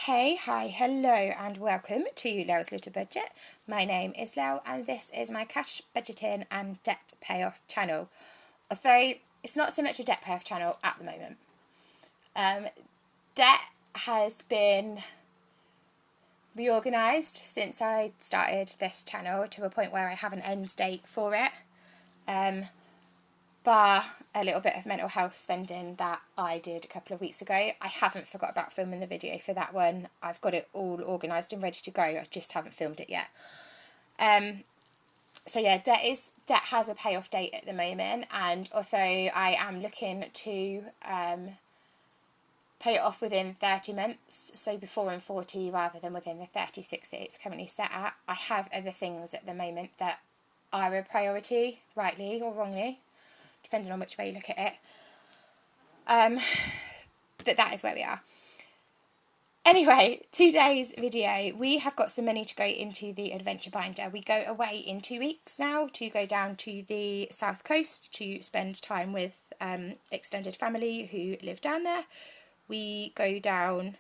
Hey, hi, hello and welcome to Leo's Little Budget. My name is Leo and this is my cash budgeting and debt payoff channel. Although it's not so much a debt payoff channel at the moment. Debt has been reorganised since I started this channel to a point where I have an end date for it. Bar a little bit of mental health spending that I did a couple of weeks ago. I haven't forgot about filming the video for that one. I've got it all organised and ready to go. I just haven't filmed it yet. So yeah, debt has a payoff date at the moment, and also I am looking to pay it off within 30 months, so before I'm 40 rather than within the 36 that it's currently set at. I have other things at the moment that are a priority, rightly or wrongly, depending on which way you look at it. But that is where we are. Anyway, today's video, we have got some money to go into the adventure binder. We go away in 2 weeks now to go down to the south coast to spend time with extended family who live down there. We go down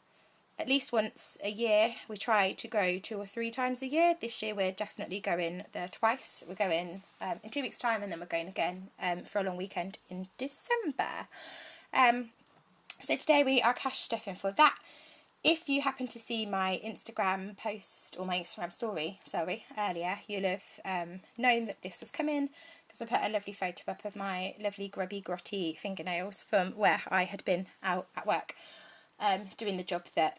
at least once a year. We try to go 2 or 3 times a year. This year we're definitely going there twice. We're going in 2 weeks' time, and then we're going again for a long weekend in December. So today we are cash stuffing for that. If you happen to see my Instagram post, or my Instagram story, earlier, you'll have known that this was coming, because I put a lovely photo up of my lovely grubby grotty fingernails from where I had been out at work doing the job that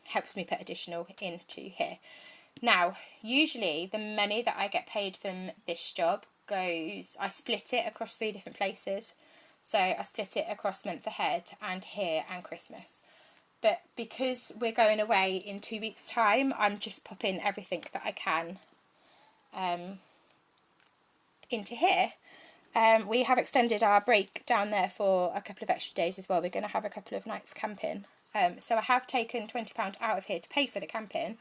helps me put additional into here. Now, usually the money that I get paid from this job goes, I split it across 3 different places. So I split it across month ahead and here and Christmas. But because we're going away in 2 weeks' time, I'm just popping everything that I can into here. We have extended our break down there for a couple of extra days as well. We're going to have a couple of nights camping. So I have taken £20 out of here to pay for the camping,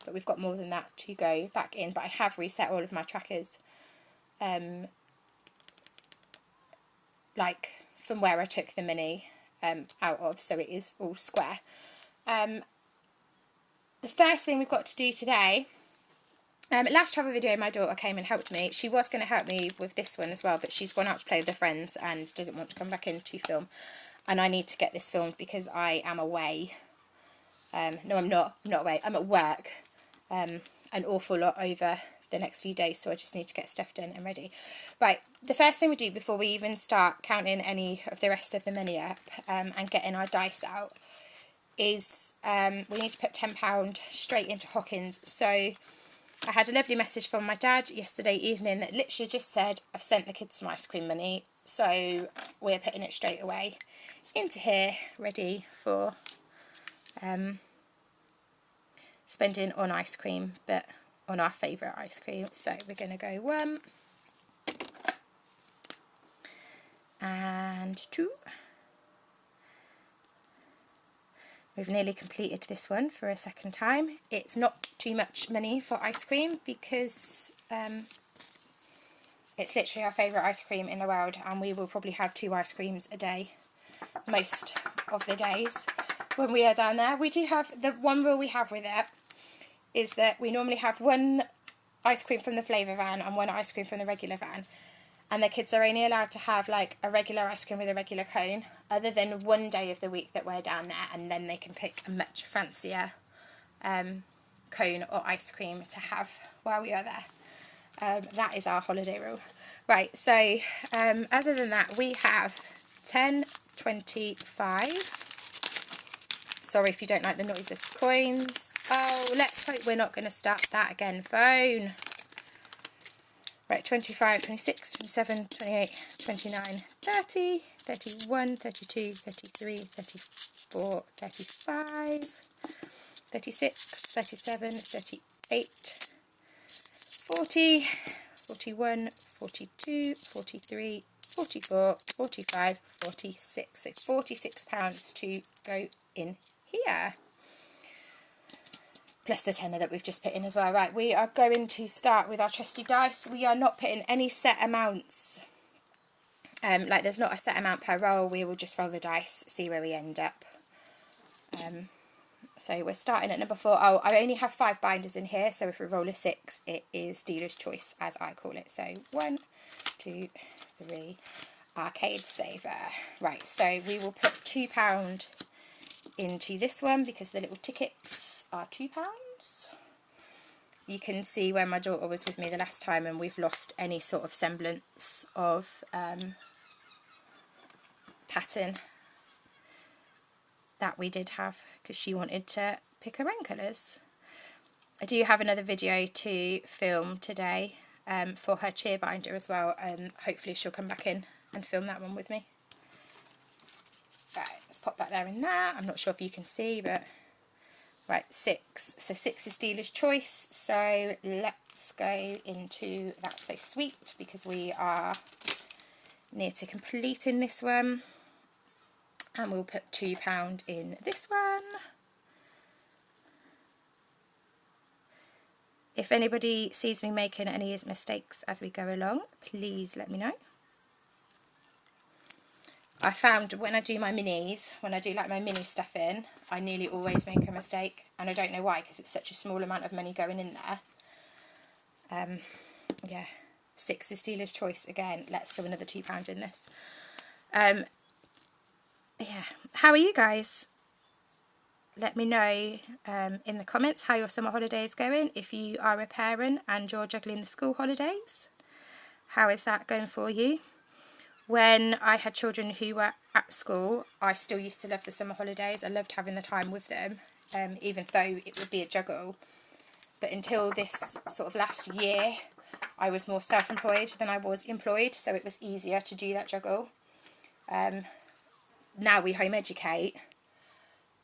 but we've got more than that to go back in. But I have reset all of my trackers, like from where I took the money out of, so it is all square. The first thing we've got to do today, last travel video my daughter came and helped me. She was going to help me with this one as well, but she's gone out to play with her friends and doesn't want to come back in to film, and I need to get this filmed because I am away. No, I'm not away, I'm at work an awful lot over the next few days, so I just need to get stuff done and ready. Right, the first thing we do before we even start counting any of the rest of the money up and getting our dice out is we need to put £10 straight into Hawkins. So I had a lovely message from my dad yesterday evening that literally just said, I've sent the kids some ice cream money, so we're putting it straight away into here, ready for spending on ice cream, but on our favourite ice cream. So we're going to go 1 and 2. We've nearly completed this one for a second time. It's not too much money for ice cream because it's literally our favourite ice cream in the world, and we will probably have 2 ice creams a day most of the days when we are down there. We do have, the one rule we have with it is that we normally have 1 ice cream from the flavour van and 1 ice cream from the regular van, and the kids are only allowed to have like a regular ice cream with a regular cone other than one day of the week that we're down there, and then they can pick a much fancier cone or ice cream to have while we are there. That is our holiday rule. Right, so other than that, we have 10, 25. Sorry if you don't like the noise of coins. Oh, let's hope we're not going to start that again. Phone. Right, 25, 26, 27, 28, 29, 30, 31, 32, 33, 34, 35, 36, 37, 38, 40, 41, 42, 43, 44, 45, 46. So £46 to go in here. Plus the tenner that we've just put in as well. Right, we are going to start with our trusty dice. We are not putting any set amounts. Like there's not a set amount per roll. We will just roll the dice, see where we end up. So we're starting at number 4. Oh, I only have 5 binders in here, so if we roll a 6, it is dealer's choice, as I call it. So 1, 2, 3, Arcade Saver. Right, so we will put £2 into this one because the little tickets are £2. You can see when my daughter was with me the last time and we've lost any sort of semblance of pattern that we did have because she wanted to pick her own colours. I do have another video to film today for her cheer binder as well, and hopefully she'll come back in and film that one with me. Right, let's pop that there and there. I'm not sure if you can see, but right, 6. So 6 is dealer's choice. So let's go into That's So Sweet because we are near to completing this one. And we'll put £2 in this one. If anybody sees me making any mistakes as we go along, please let me know. I found when I do my minis, when I do like my mini stuff in, I nearly always make a mistake. And I don't know why, because it's such a small amount of money going in there. Yeah, 6 is dealer's choice again. Let's do another £2 in this. Yeah, how are you guys? Let me know in the comments how your summer holiday is going. If you are a parent and you're juggling the school holidays, how is that going for you? When I had children who were at school, I still used to love the summer holidays. I loved having the time with them, even though it would be a juggle. But until this sort of last year, I was more self-employed than I was employed, so it was easier to do that juggle. Now we home educate,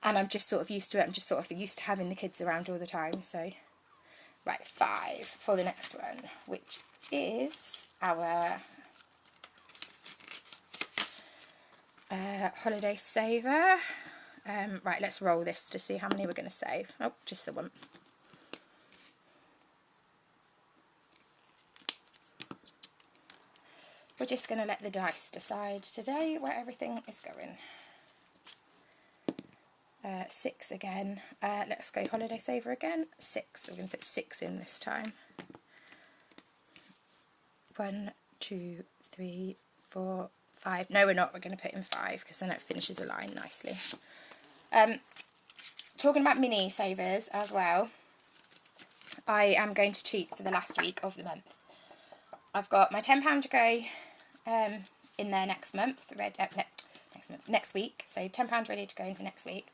and I'm just sort of used to it. I'm just sort of used to having the kids around all the time. So, right, 5 for the next one, which is our holiday saver. Right, let's roll this to see how many we're going to save. Oh, just the one. We're just going to let the dice decide today where everything is going. 6 again. Let's go holiday saver again. 6. We're going to put 6 in this time. 1, 2, 3, 4, 5. No, we're not. We're going to put in 5 because then it finishes a line nicely. Talking about mini savers as well, I am going to cheat for the last week of the month. I've got my £10 to go in there next month, next week. So £10 ready to go in for next week.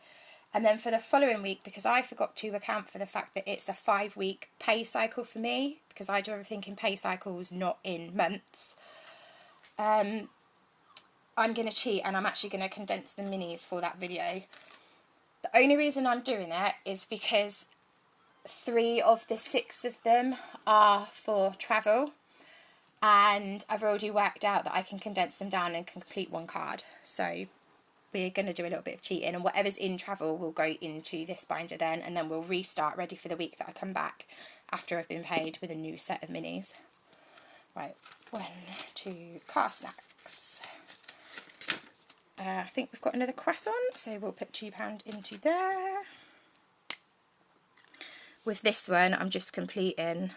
And then for the following week, because I forgot to account for the fact that it's a 5-week pay cycle for me, because I do everything in pay cycles, not in months. I'm going to cheat, and I'm actually going to condense the minis for that video. The only reason I'm doing it is because 3 of the 6 of them are for travel, and I've already worked out that I can condense them down and can complete 1 card. So we're going to do a little bit of cheating, and whatever's in travel will go into this binder then, and then we'll restart ready for the week that I come back after I've been paid with a new set of minis. Right, 1, 2, car snacks. I think we've got another croissant, so we'll put £2 into there. With this one, I'm just completing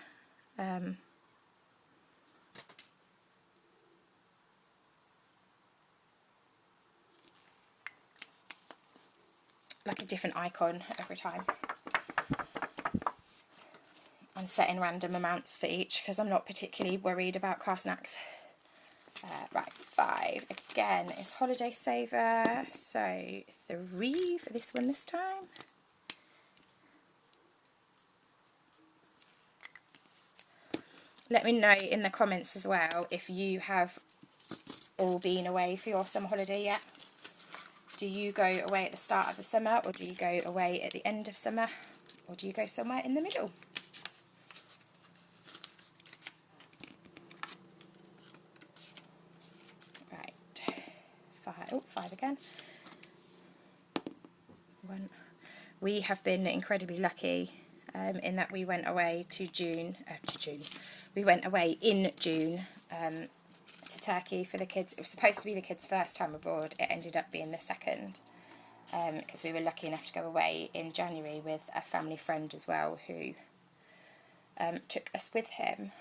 like a different icon every time. And setting random amounts for each because I'm not particularly worried about car snacks. Right, 5 again is holiday saver, so 3 for this one this time. Let me know in the comments as well if you have all been away for your summer holiday yet. Do you go away at the start of the summer, or do you go away at the end of summer, or do you go somewhere in the middle? Right, 5 again. 1. We have been incredibly lucky in that we went away We went away in June to Turkey for the kids. It was supposed to be the kids' first time abroad. It ended up being the second. because we were lucky enough to go away in January with a family friend as well who took us with him.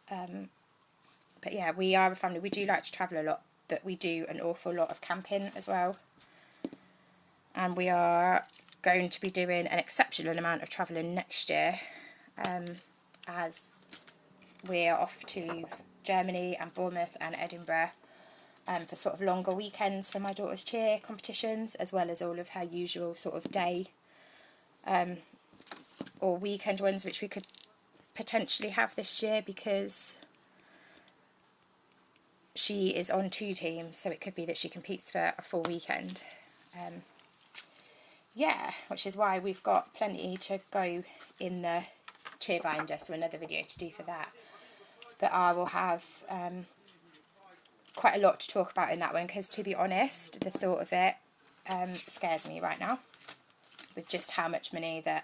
But yeah, we are a family. We do like to travel a lot, but we do an awful lot of camping as well. And we are going to be doing an exceptional amount of travelling next year, as we're off to Germany and Bournemouth and Edinburgh for sort of longer weekends for my daughter's cheer competitions, as well as all of her usual sort of day or weekend ones, which we could potentially have this year because she is on 2 teams, so it could be that she competes for a full weekend. Yeah, which is why we've got plenty to go in the cheer binder, so another video to do for that. But I will have quite a lot to talk about in that one, because to be honest, the thought of it scares me right now, with just how much money that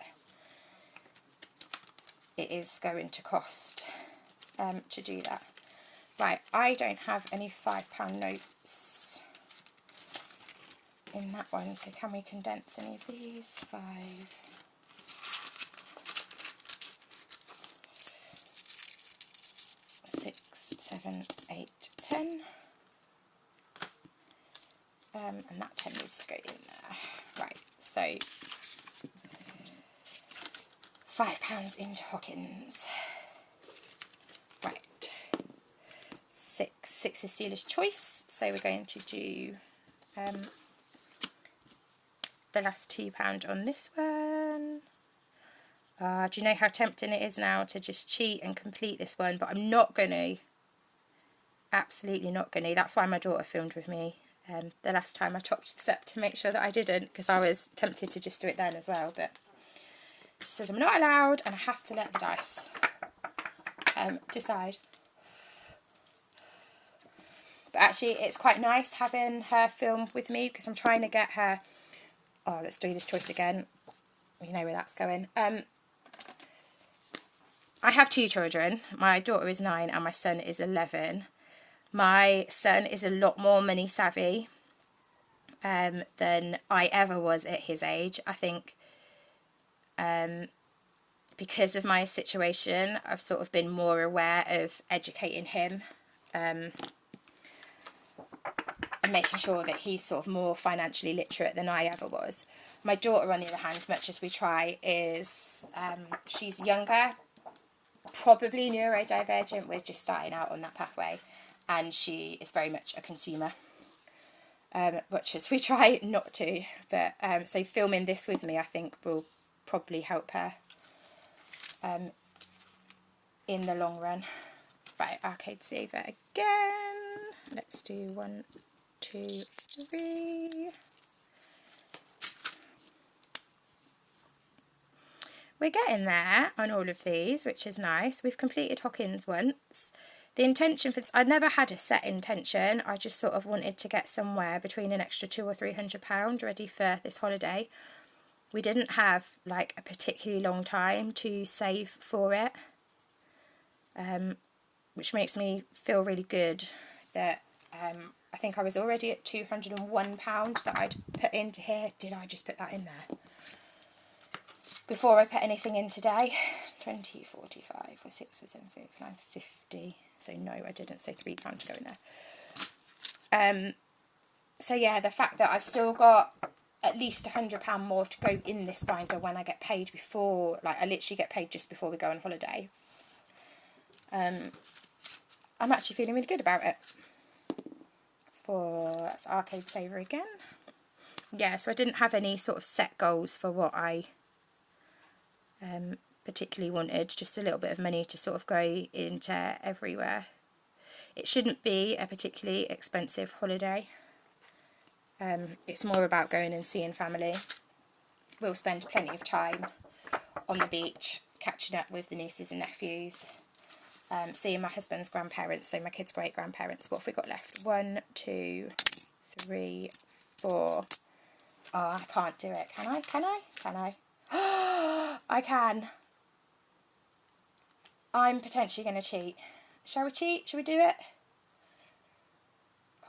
it is going to cost to do that. Right, I don't have any £5 notes in that one, so can we condense any of these? 5, 6, 7, 8, 10. And that 10 needs to go in there. Right, so £5 into Hawkins. Right, 6 is Dealer's Choice, so we're going to do the last £2 on this one. Do you know how tempting it is now to just cheat and complete this one? But I'm not going to. Absolutely not going to. That's why my daughter filmed with me the last time I topped this up, to make sure that I didn't, because I was tempted to just do it then as well. But she says I'm not allowed, and I have to let the dice decide. But actually, it's quite nice having her film with me, because I'm trying to get her... Oh, let's do this choice again. You know where that's going. I have 2 children. My daughter is 9 and my son is 11. My son is a lot more money savvy than I ever was at his age. I think because of my situation, I've sort of been more aware of educating him and making sure that he's sort of more financially literate than I ever was. My daughter, on the other hand, much as we try, is she's younger, probably neurodivergent. We're just starting out on that pathway, and she is very much a consumer, much as we try not to. But so filming this with me, I think, will probably help her in the long run. Right, arcade saver again. Let's do 1, 2, 3. We're getting there on all of these, which is nice. We've completed Hawkins once. The intention for this, I never had a set intention. I just sort of wanted to get somewhere between an extra £200 or £300 ready for this holiday. We didn't have like a particularly long time to save for it, which makes me feel really good that I think I was already at £201 that I'd put into here. Did I just put that in there? Before I put anything in today. 20, 45, or 6 for 7, 9, 50. So no, I didn't. So £3 to go in there. So yeah, the fact that I've still got at least £100 more to go in this binder when I get paid before, like I literally get paid just before we go on holiday. I'm actually feeling really good about it. That's arcade saver again. Yeah, so I didn't have any sort of set goals for what I particularly wanted, just a little bit of money to sort of go into everywhere. It shouldn't be a particularly expensive holiday. It's more about going and seeing family. We'll spend plenty of time on the beach, catching up with the nieces and nephews, seeing my husband's grandparents, so my kids' great-grandparents. What have we got left? 1, 2, 3, 4. Oh, I can't do it. Can I? Can I? Can I? I can. I'm potentially going to cheat. Shall we cheat? Shall we do it?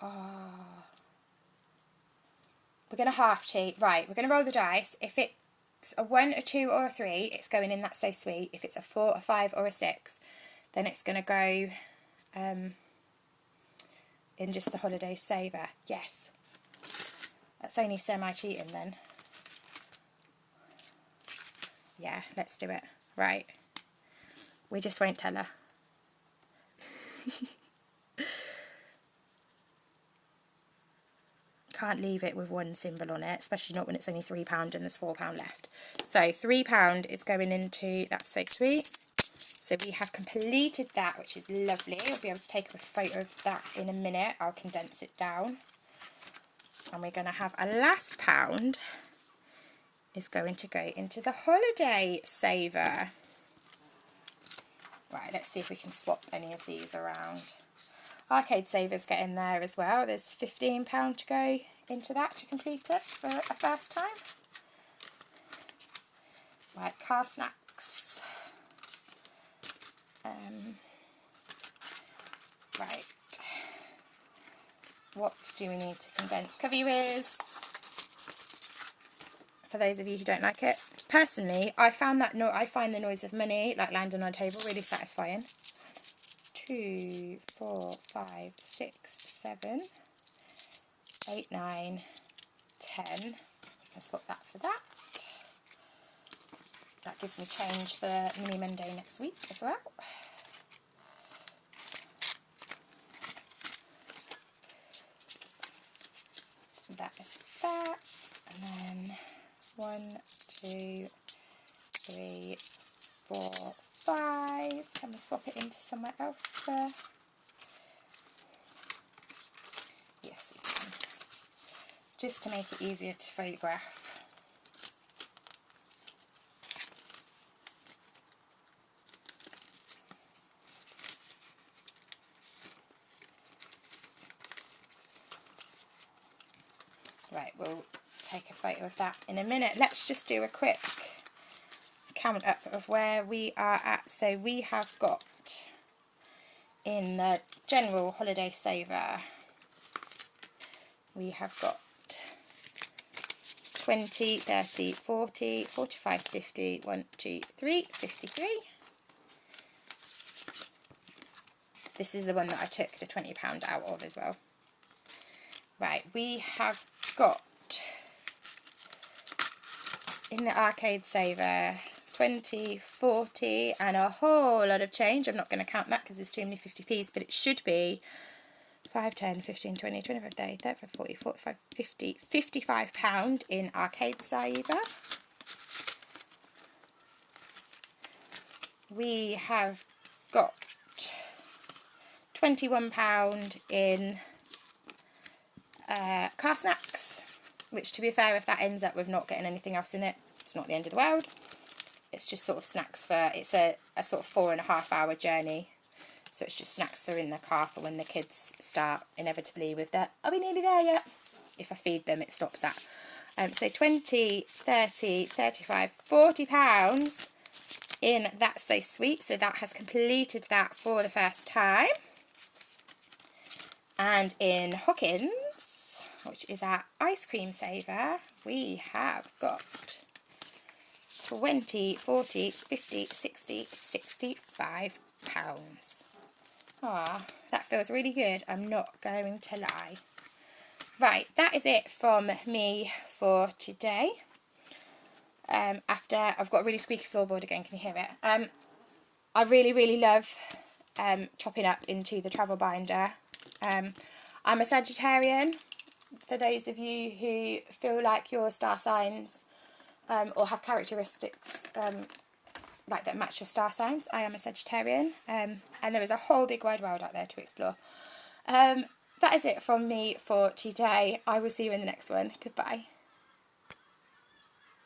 Oh. We're going to half cheat. Right, we're going to roll the dice. If it's a 1, a 2 or a 3, it's going in That's So Sweet. If it's a 4, a 5 or a 6, then it's going to go in just the holiday saver. Yes. That's only semi-cheating then. Yeah, let's do it. Right. We just won't tell her. Can't leave it with one symbol on it, especially not when it's only £3 and there's £4 left. So £3 is going into That's So Sweet. So we have completed that, which is lovely. I'll be able to take a photo of that in a minute. I'll condense it down. And we're going to have a last pound is going to go into the holiday saver. Right, let's see if we can swap any of these around. Arcade Savers get in there as well. There's £15 to go into that to complete it for a first time. Right, Car Snacks. Right. What do we need to condense? Cover your ears. For those of you who don't like it. Personally, I find the noise of money, like landing on a table, really satisfying. 2, 4, 5, 6, 7, 8, 9, 10. Let's swap that for that. That gives me change for Mini Monday next week as well. That is that. And then 1, 2, 3, 4, 5. Can we swap it into somewhere else for? Yes, we can. Just to make it easier to photograph. Right, we'll take a photo of that in a minute. Let's just do a quick count up of where we are at. So we have got in the general holiday saver, we have got 20, 30, 40, 45, 50, 1, 2, 3, 53. This is the one that I took the £20 out of as well. Right, we have got in the arcade saver 20, 40 and a whole lot of change. I'm not going to count that because there's too many 50p's, but it should be 5, 10, 15, 20, 25, 30, 35, 40, 45, 50, £55 in arcade saver. We have got £21 in Car Snacks, which, to be fair, if that ends up with not getting anything else in it, it's not the end of the world. It's just sort of snacks for, it's a sort of 4.5 hour journey, so it's just snacks for in the car for when the kids start inevitably with their, are we nearly there yet? If I feed them, it stops that. So 20, 30, 35, £40 in That's So Sweet, so that has completed that for the first time. And in Hawkins, which is our ice cream saver, we have got 20, 40, 50, 60, £65. Ah, that feels really good, I'm not going to lie. Right, that is it from me for today. After I've got a really squeaky floorboard again, can you hear it? I really love chopping up into the travel binder. I'm a Sagittarian, for those of you who feel like your star signs or have characteristics like that match your star signs. I am a Sagittarian, and there is a whole big wide world out there to explore. That is it from me for today. I will see you in the next one. Goodbye.